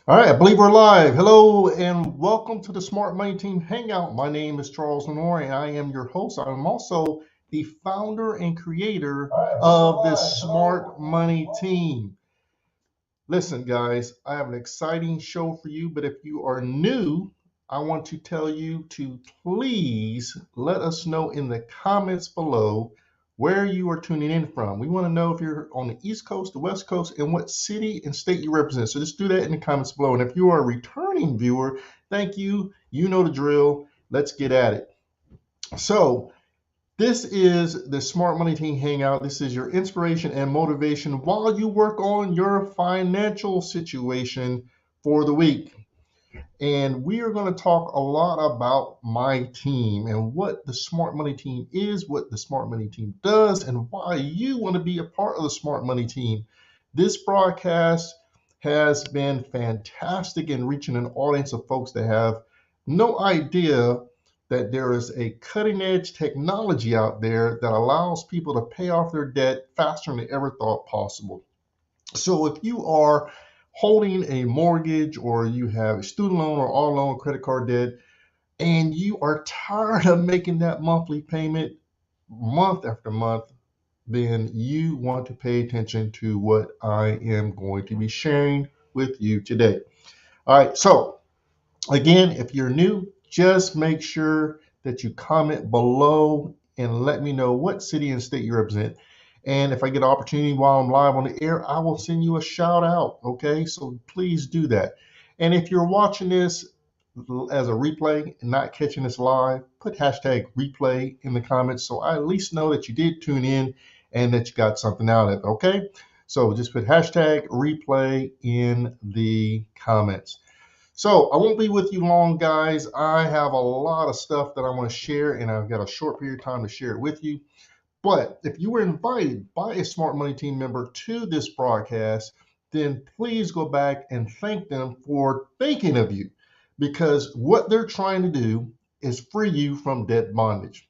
All right, I believe we're live. Hello and welcome to the Smart Money Team Hangout. My name is Charles Lenore and I am your host. I'm also the founder and creator of this Smart Money Team. Listen, guys, I have an exciting show for you, but if you are new, I want to tell you to please let us know in the comments below where you are tuning in from. We want to know if you're on the East Coast, the West Coast, and what city and state you represent. So just do that in the comments below. And if you are a returning viewer, thank you. You know the drill. Let's get at it. So, this is the Smart Money Team Hangout. This is your inspiration and motivation while you work on your financial situation for the week. And we are going to talk a lot about my team and what the Smart Money Team is, what the Smart Money Team does, and why you want to be a part of the Smart Money Team. This broadcast has been fantastic in reaching an audience of folks that have no idea that there is a cutting edge technology out there that allows people to pay off their debt faster than they ever thought possible. So if you are holding a mortgage or you have a student loan or auto loan, credit card debt, and you are tired of making that monthly payment month after month, then you want to pay attention to what I am going to be sharing with you today. All right, so again, if you're new, just make sure that you comment below and let me know what city and state you represent. And if I get an opportunity while I'm live on the air, I will send you a shout out. Okay, so please do that. And if you're watching this as a replay and not catching this live, put hashtag replay in the comments so I at least know that you did tune in and that you got something out of it. Okay, so just put hashtag replay in the comments. So I won't be with you long, guys. I have a lot of stuff that I want to share, and I've got a short period of time to share it with you. But if you were invited by a Smart Money Team member to this broadcast, then please go back and thank them for thinking of you, because what they're trying to do is free you from debt bondage.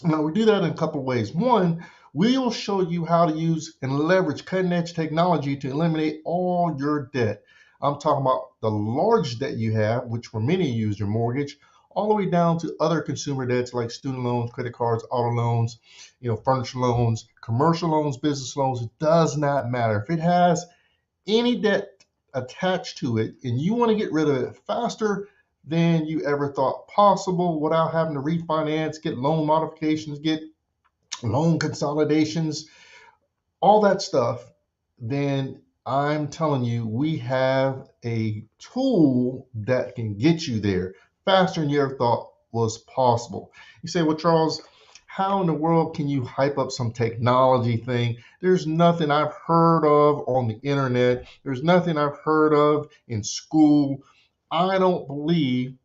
Now, we do that in a couple of ways. One, we'll show you how to use and leverage cutting edge technology to eliminate all your debt. I'm talking about the large debt you have, which for many of you is your mortgage, all the way down to other consumer debts like student loans, credit cards, auto loans, furniture loans, commercial loans, business loans. It does not matter. If it has any debt attached to it and you want to get rid of it faster than you ever thought possible without having to refinance, get loan modifications, get loan consolidations, all that stuff, then I'm telling you, we have a tool that can get you there faster than you ever thought was possible. You say, well, Charles, how in the world can you hype up some technology thing? There's nothing I've heard of on the internet. There's nothing I've heard of in school. I don't believe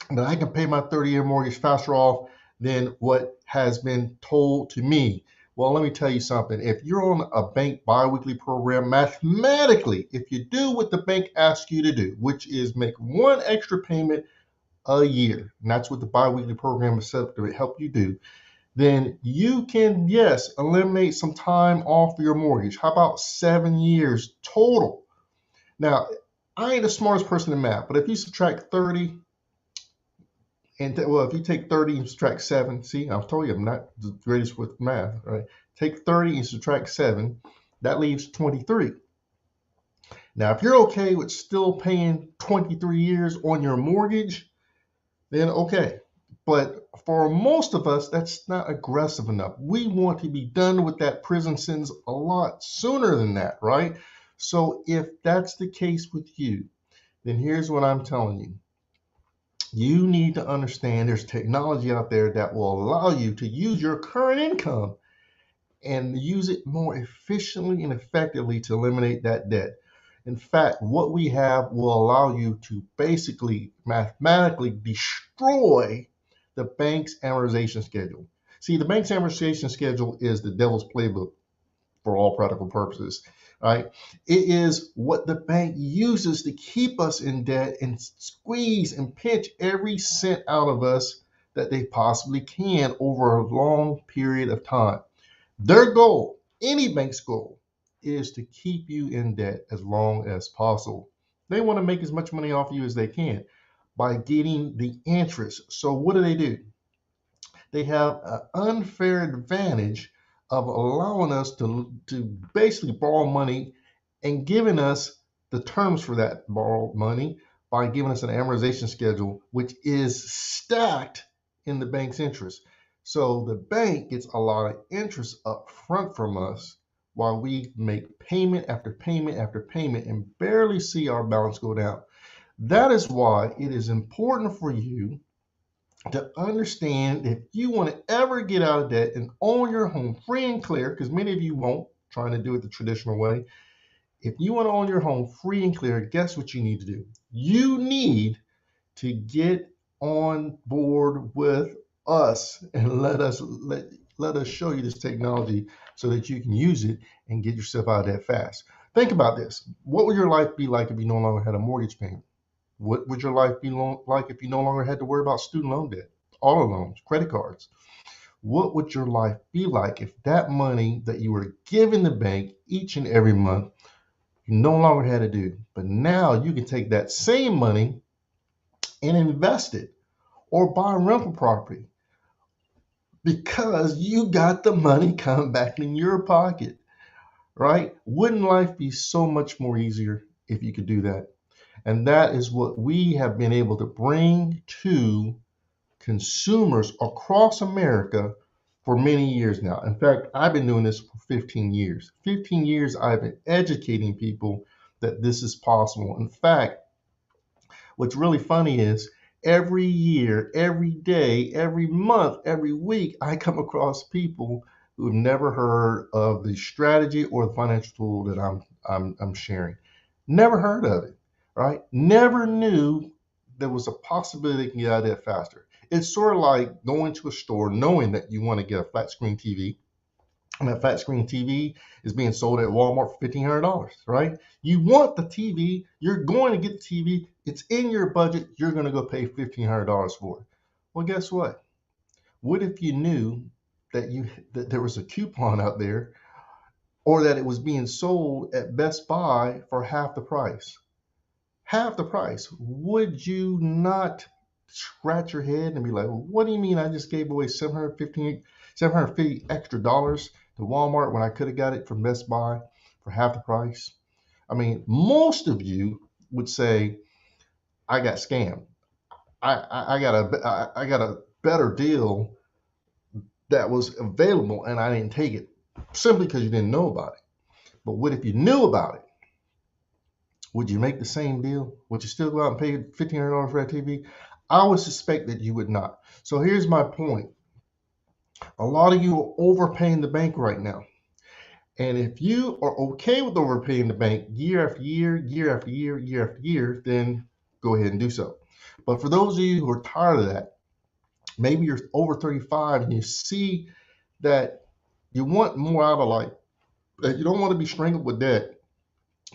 that I can pay my 30-year mortgage faster off than what has been told to me. Well, let me tell you something. If you're on a bank biweekly program, mathematically, if you do what the bank asks you to do, which is make one extra payment a year, and that's what the biweekly program is set up to help you do, then you can, yes, eliminate some time off your mortgage. How about 7 years total? Now, I ain't the smartest person in math, but if you subtract 30 and well, if you take 30 and subtract 7, see, I've told you I'm not the greatest with math, right? Take 30 and subtract 7, that leaves 23. Now, if you're okay with still paying 23 years on your mortgage, then okay. But for most of us, that's not aggressive enough. We want to be done with that prison sentence a lot sooner than that, right? So if that's the case with you, then here's what I'm telling you. You need to understand there's technology out there that will allow you to use your current income and use it more efficiently and effectively to eliminate that debt. In fact, what we have will allow you to basically mathematically destroy the bank's amortization schedule. See, the bank's amortization schedule is the devil's playbook for all practical purposes, right? It is what the bank uses to keep us in debt and squeeze and pinch every cent out of us that they possibly can over a long period of time. Their goal, any bank's goal, is to keep you in debt as long as possible. They want to make as much money off you as they can by getting the interest. So what do? They have an unfair advantage of allowing us to basically borrow money and giving us the terms for that borrowed money by giving us an amortization schedule, which is stacked in the bank's interest. So the bank gets a lot of interest up front from us while we make payment after payment after payment and barely see our balance go down. That is why it is important for you to understand if you want to ever get out of debt and own your home free and clear, because many of you won't, trying to do it the traditional way. If you want to own your home free and clear, guess what you need to do? You need to get on board with us and let us show you this technology so that you can use it and get yourself out of debt fast. Think about this. What would your life be like if you no longer had a mortgage payment? What would your life be like if you no longer had to worry about student loan debt, auto loans, credit cards? What would your life be like if that money that you were giving the bank each and every month, you no longer had to do? But now you can take that same money and invest it or buy rental property because you got the money coming back in your pocket, right? Wouldn't life be so much more easier if you could do that? And that is what we have been able to bring to consumers across America for many years now. In fact, I've been doing this for 15 years. 15 years I've been educating people that this is possible. In fact, what's really funny is every year, every day, every month, every week, I come across people who have never heard of the strategy or the financial tool that I'm sharing. Never heard of it, right? Never knew there was a possibility they can get out of that faster. It's sort of like going to a store knowing that you want to get a flat screen TV, and that flat screen TV is being sold at Walmart for $1,500, right? You want the TV, you're going to get the TV, it's in your budget, you're going to go pay $1,500 for it. Well, guess what? What if you knew that there was a coupon out there or that it was being sold at Best Buy for half the price? Half the price. Would you not scratch your head and be like, well, what do you mean I just gave away $750 extra dollars to Walmart when I could have got it from Best Buy for half the price? I mean, most of you would say, I got scammed. I got a better deal that was available and I didn't take it simply because you didn't know about it. But what if you knew about it? Would you make the same deal? Would you still go out and pay $1,500 for that TV? I would suspect that you would not. So here's my point. A lot of you are overpaying the bank right now. And if you are okay with overpaying the bank year after year, year after year, year after year, then go ahead and do so. But for those of you who are tired of that, maybe you're over 35 and you see that you want more out of life, that you don't want to be strangled with debt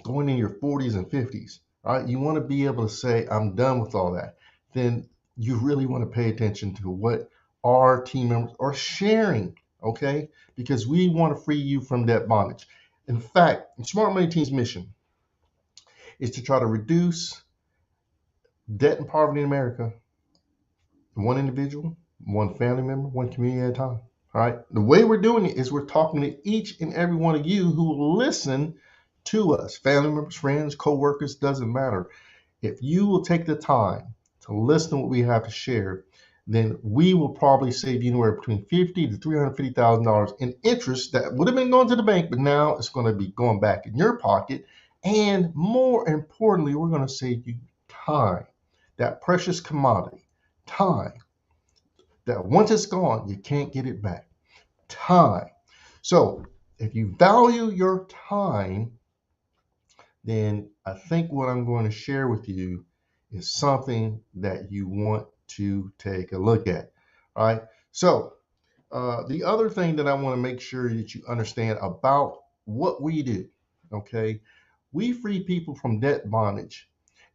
going in your 40s and 50s, right? You want to be able to say, I'm done with all that. Then you really want to pay attention to what our team members are sharing, okay? Because we want to free you from debt bondage. In fact, Smart Money Team's mission is to try to reduce debt and poverty in America, one individual, one family member, one community at a time. All right. The way we're doing it is we're talking to each and every one of you who will listen to us, family members, friends, co-workers, doesn't matter. If you will take the time to listen to what we have to share, then we will probably save you anywhere between $50,000 to $350,000 in interest that would have been going to the bank, but now it's going to be going back in your pocket. And more importantly, we're going to save you time, that precious commodity, time, that once it's gone, you can't get it back. Time. So if you value your time, then I think what I'm going to share with you is something that you want to take a look at. All right. So the other thing that I want to make sure that you understand about what we do, okay, we free people from debt bondage.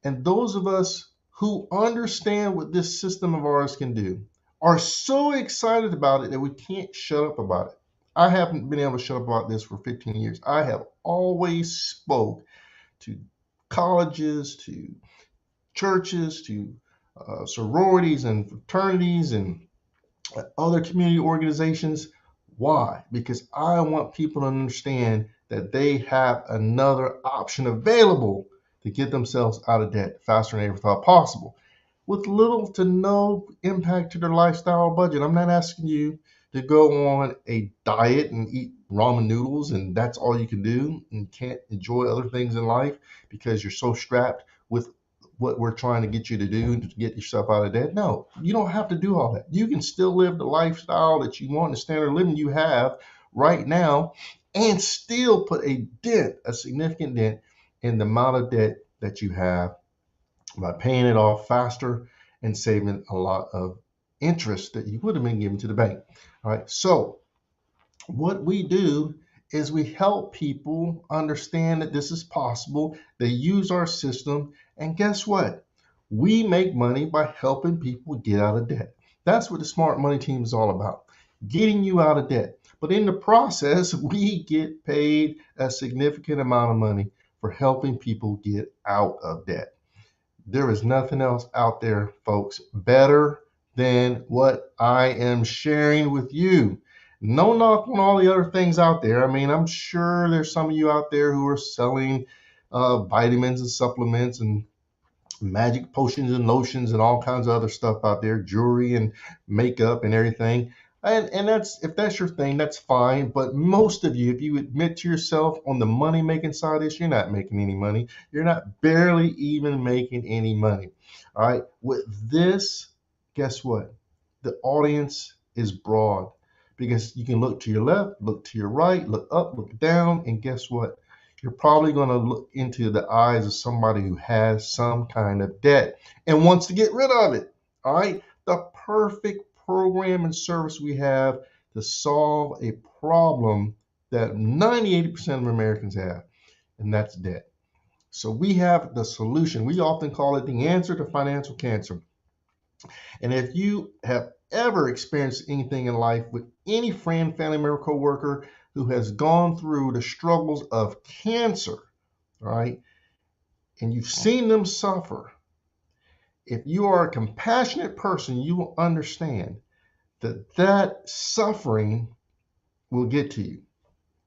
And those of us who understand what this system of ours can do are so excited about it that we can't shut up about it. I haven't been able to shut up about this for 15 years. I have always spoke to colleges to churches to sororities and fraternities and other community organizations. Why? Because I want people to understand that they have another option available to get themselves out of debt faster than they ever thought possible, with little to no impact to their lifestyle or budget. I'm not asking you to go on a diet and eat ramen noodles and that's all you can do and can't enjoy other things in life because you're so strapped with what we're trying to get you to do to get yourself out of debt. No, you don't have to do all that. You can still live the lifestyle that you want, the standard of living you have right now, and still put a dent, a significant dent in the amount of debt that you have by paying it off faster and saving a lot of interest that you would have been given to the bank. All right. So what we do is we help people understand that this is possible. They use our system. And guess what? We make money by helping people get out of debt. That's what the Smart Money Team is all about, getting you out of debt. But in the process, we get paid a significant amount of money for helping people get out of debt. There is nothing else out there, folks, better than what I am sharing with you. No knock on all the other things out there. I mean, I'm sure there's some of you out there who are selling vitamins and supplements and magic potions and lotions and all kinds of other stuff out there, jewelry and makeup and everything. And that's, if that's your thing, that's fine. But most of you, if you admit to yourself on the money making side of this, you're not making any money. You're not barely even making any money. All right. With this, guess what? The audience is broad because you can look to your left, look to your right, look up, look down, and guess what? You're probably going to look into the eyes of somebody who has some kind of debt and wants to get rid of it. All right. The perfect program and service we have to solve a problem that 98% of Americans have, and that's debt. So we have the solution. We often call it the answer to financial cancer. And if you have ever experienced anything in life with any friend, family member, coworker who has gone through the struggles of cancer, right, and you've seen them suffer, if you are a compassionate person, you will understand that suffering will get to you.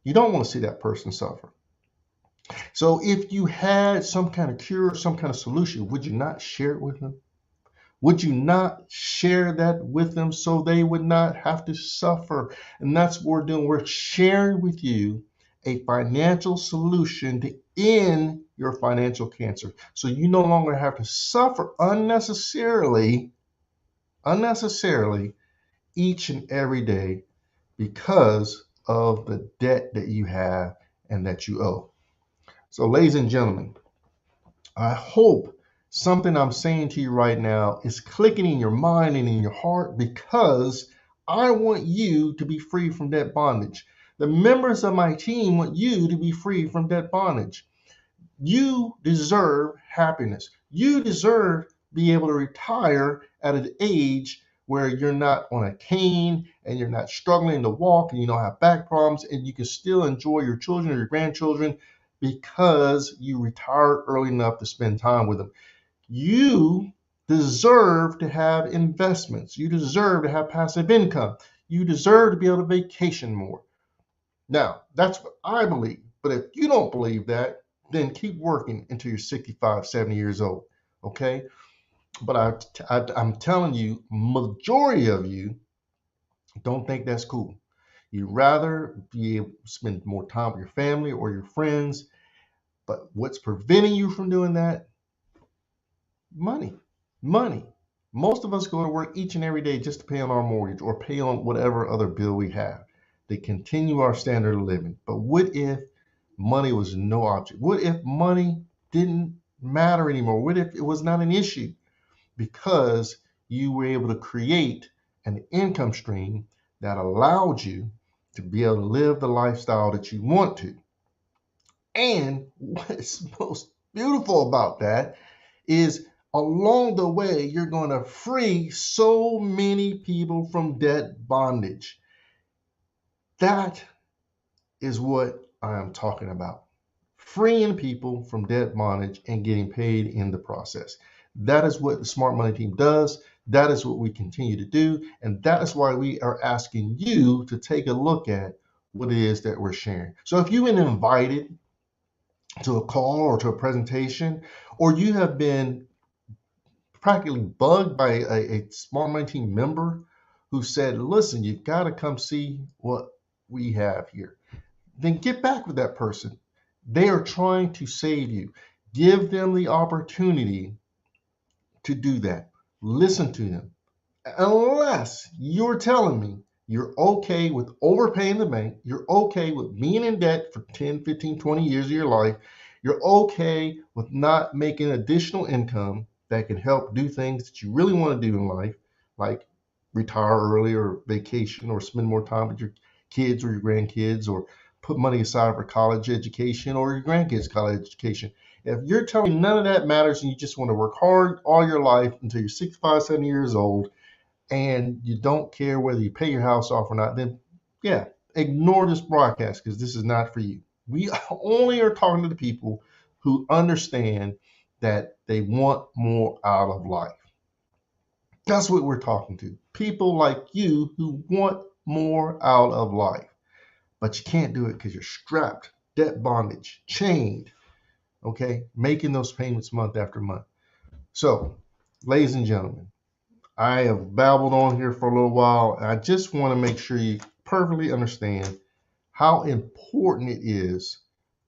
You don't want to see that person suffer. So if you had some kind of cure, some kind of solution, would you not share it with them? Would you not share that with them so they would not have to suffer? And that's what we're doing. We're sharing with you a financial solution to end your financial cancer. So you no longer have to suffer unnecessarily each and every day because of the debt that you have and that you owe. So, ladies and gentlemen, I hope something I'm saying to you right now is clicking in your mind and in your heart, because I want you to be free from debt bondage. The members of my team want you to be free from debt bondage. You deserve happiness. You deserve to be able to retire at an age where you're not on a cane and you're not struggling to walk and you don't have back problems, and you can still enjoy your children or your grandchildren because you retired early enough to spend time with them. You deserve to have investments. You deserve to have passive income. You deserve to be able to vacation more. Now, that's what I believe. But if you don't believe that, then keep working until you're 65, 70 years old. Okay? But I'm telling you, majority of you don't think that's cool. You'd rather be able to spend more time with your family or your friends. But what's preventing you from doing that? Money. Money. Most of us go to work each and every day just to pay on our mortgage or pay on whatever other bill we have to continue our standard of living. But what if money was no object? What if money didn't matter anymore? What if it was not an issue? Because you were able to create an income stream that allowed you to be able to live the lifestyle that you want to. And what's most beautiful about that is along the way, you're going to free so many people from debt bondage. That is what I am talking about. freeing people from debt bondage and getting paid in the process. That is what the Smart Money Team does. That is what we continue to do. And that is why we are asking you to take a look at what it is that we're sharing. So if you've been invited to a call or to a presentation, or you have been practically bugged by a Smart Money Team member who said, listen, you've got to come see what we have here, then get back with that person. They are trying to save you. Give them the opportunity to do that. Listen to them. Unless you're telling me you're okay with overpaying the bank, you're okay with being in debt for 10, 15, 20 years of your life, you're okay with not making additional income that can help do things that you really want to do in life, like retire early or vacation or spend more time with your kids or your grandkids or put money aside for college education or your grandkids' college education. If you're telling me none of that matters and you just want to work hard all your life until you're 65, 70 years old, and you don't care whether you pay your house off or not, then yeah, ignore this broadcast because this is not for you. We only are talking to the people who understand that they want more out of life. That's what we're talking to. People like you who want more out of life, but you can't do it because you're strapped, debt bondage, chained, okay, making those payments month after month. So, ladies and gentlemen, I have babbled on here for a little while, and I just want to make sure you perfectly understand how important it is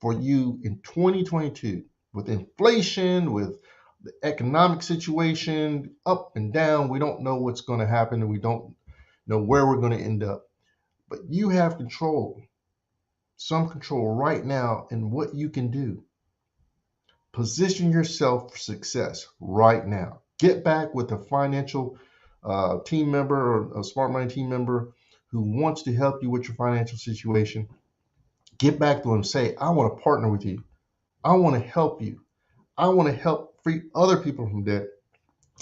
for you in 2022 with inflation, with the economic situation up and down. We don't know what's going to happen and we don't know where we're going to end up. But you have control, some control right now in what you can do. Position yourself for success right now. Get back with a financial team member or a Smart Money team member who wants to help you with your financial situation. Get back to them and say, I want to partner with you. I want to help you. I want to help free other people from debt.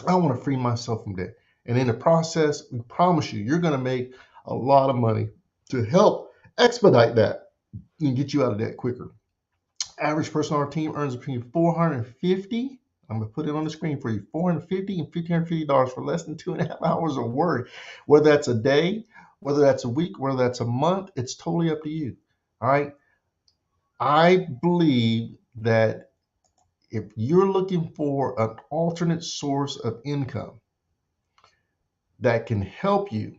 I want to free myself from debt. And in the process, we promise you, you're going to make a lot of money to help expedite that and get you out of debt quicker. Average person on our team earns between $450. I'm going to put it on the screen for you. $450 and $1,550 for less than 2.5 hours of work. Whether that's a day, whether that's a week, whether that's a month, it's totally up to you. All right. I believe that if you're looking for an alternate source of income that can help you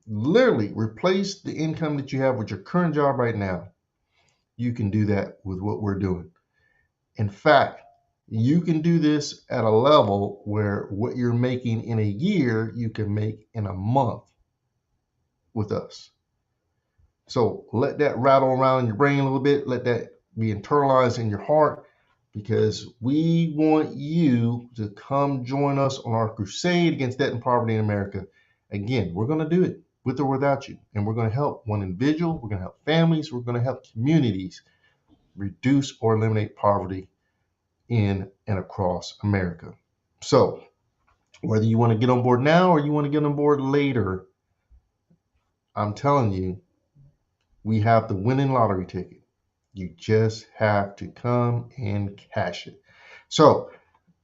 literally replace the income that you have with your current job right now, you can do that with what we're doing. In fact, you can do this at a level where what you're making in a year, you can make in a month with us. So let that rattle around in your brain a little bit. Let that be internalized in your heart, because we want you to come join us on our crusade against debt and poverty in America. Again, we're going to do it with or without you. And we're going to help one individual. We're going to help families. We're going to help communities reduce or eliminate poverty in and across America. So whether you want to get on board now or you want to get on board later, I'm telling you, we have the winning lottery ticket. You just have to come and cash it. So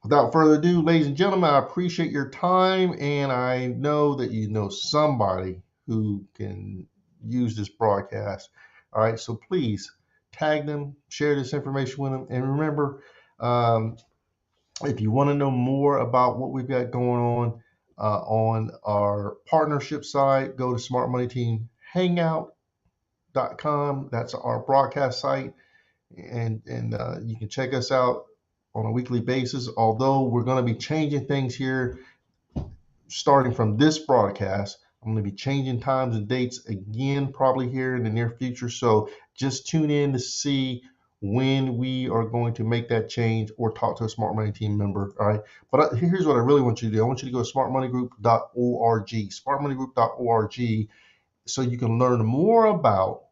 without further ado, ladies and gentlemen, I appreciate your time, and I know that you know somebody who can use this broadcast. All right, so please tag them, share this information with them, and remember, if you want to know more about what we've got going on our partnership side, go to Smart Money Team Hangout.com. That's our broadcast site, and you can check us out on a weekly basis. Although we're going to be changing things here starting from this broadcast. I'm going to be changing times and dates again probably here in the near future. So just tune in to see when we are going to make that change or talk to a Smart Money team member. All right. But here's what I really want you to do. I want you to go to smartmoneygroup.org, smartmoneygroup.org, so you can learn more about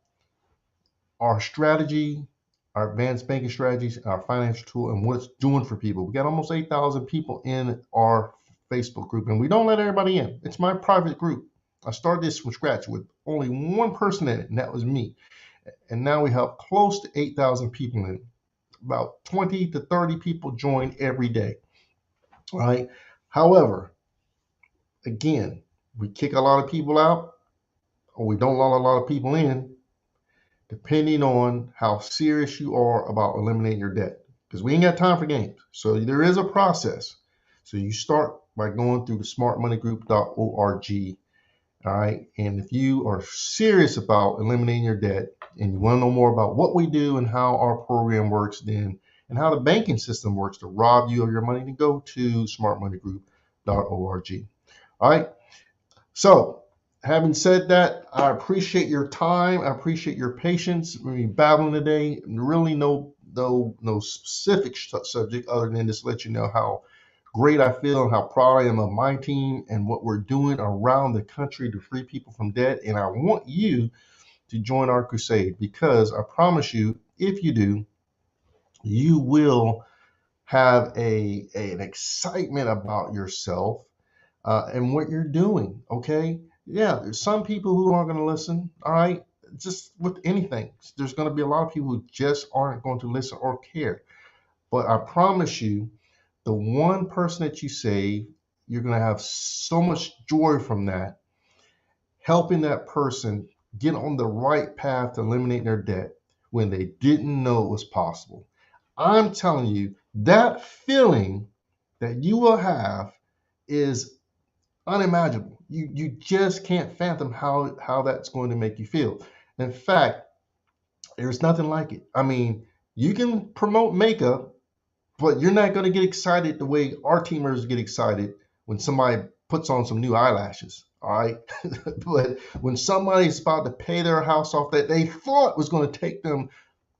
our strategy, our advanced banking strategies, our financial tool, and what it's doing for people. We got almost 8,000 people in our Facebook group, and we don't let everybody in. It's my private group. I started this from scratch with only one person in it, and that was me. And now we have close to 8,000 people in it. about 20 to 30 people join every day. All right. However, again, we kick a lot of people out or we don't let a lot of people in, depending on how serious you are about eliminating your debt. Because we ain't got time for games. So there is a process. So you start by going through the smartmoneygroup.org. All right. And if you are serious about eliminating your debt and you want to know more about what we do and how our program works, then and how the banking system works to rob you of your money, then go to smartmoneygroup.org. All right. So, having said that, I appreciate your time. I appreciate your patience. We're battling today. Really no specific subject other than just let you know how great I feel and how proud I am of my team and what we're doing around the country to free people from debt. And I want you to join our crusade, because I promise you, if you do, you will have an excitement about yourself and what you're doing. Okay. Yeah, there's some people who aren't going to listen. All right. Just with anything, there's going to be a lot of people who just aren't going to listen or care. But I promise you, the one person that you save, you're going to have so much joy from that, helping that person get on the right path to eliminate their debt when they didn't know it was possible. I'm telling you, that feeling that you will have is unimaginable. You just can't fathom how that's going to make you feel. In fact, there's nothing like it. I mean, you can promote makeup, but you're not going to get excited the way our teamers get excited when somebody puts on some new eyelashes. All right. But when somebody's about to pay their house off that they thought was going to take them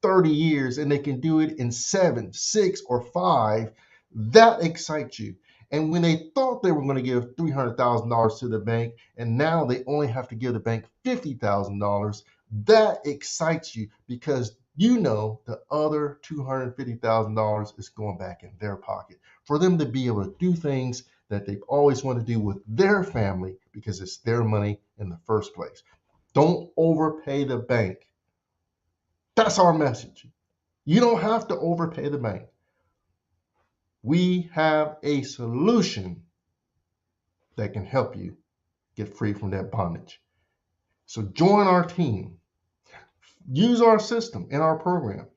30 years and they can do it in 7, 6, or 5, that excites you. And when they thought they were going to give $300,000 to the bank and now they only have to give the bank $50,000, that excites you, because you know the other $250,000 is going back in their pocket for them to be able to do things that they've always wanted to do with their family, because it's their money in the first place. Don't overpay the bank. That's our message. You don't have to overpay the bank. We have a solution that can help you get free from that bondage. So join our team. Use our system in our program.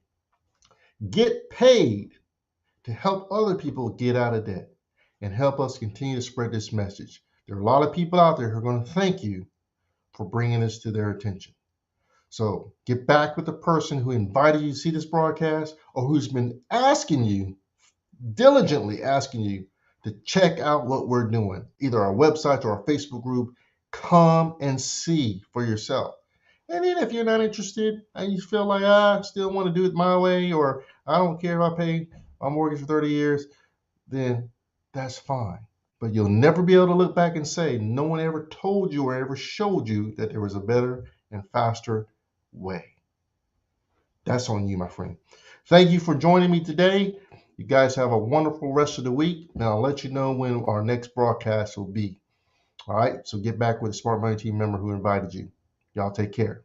Get paid to help other people get out of debt and help us continue to spread this message. There are a lot of people out there who are going to thank you for bringing this to their attention. So get back with the person who invited you to see this broadcast, or who's been diligently asking you to check out what we're doing, either our website or our Facebook group. Come and see for yourself. And then if you're not interested and you feel like, I still want to do it my way, or I don't care if I pay my mortgage for 30 years, then that's fine. But you'll never be able to look back and say, no one ever told you or ever showed you that there was a better and faster way. That's on you, my friend. Thank you for joining me today. You guys have a wonderful rest of the week, and I'll let you know when our next broadcast will be. All right, so get back with the Smart Money team member who invited you. Y'all take care.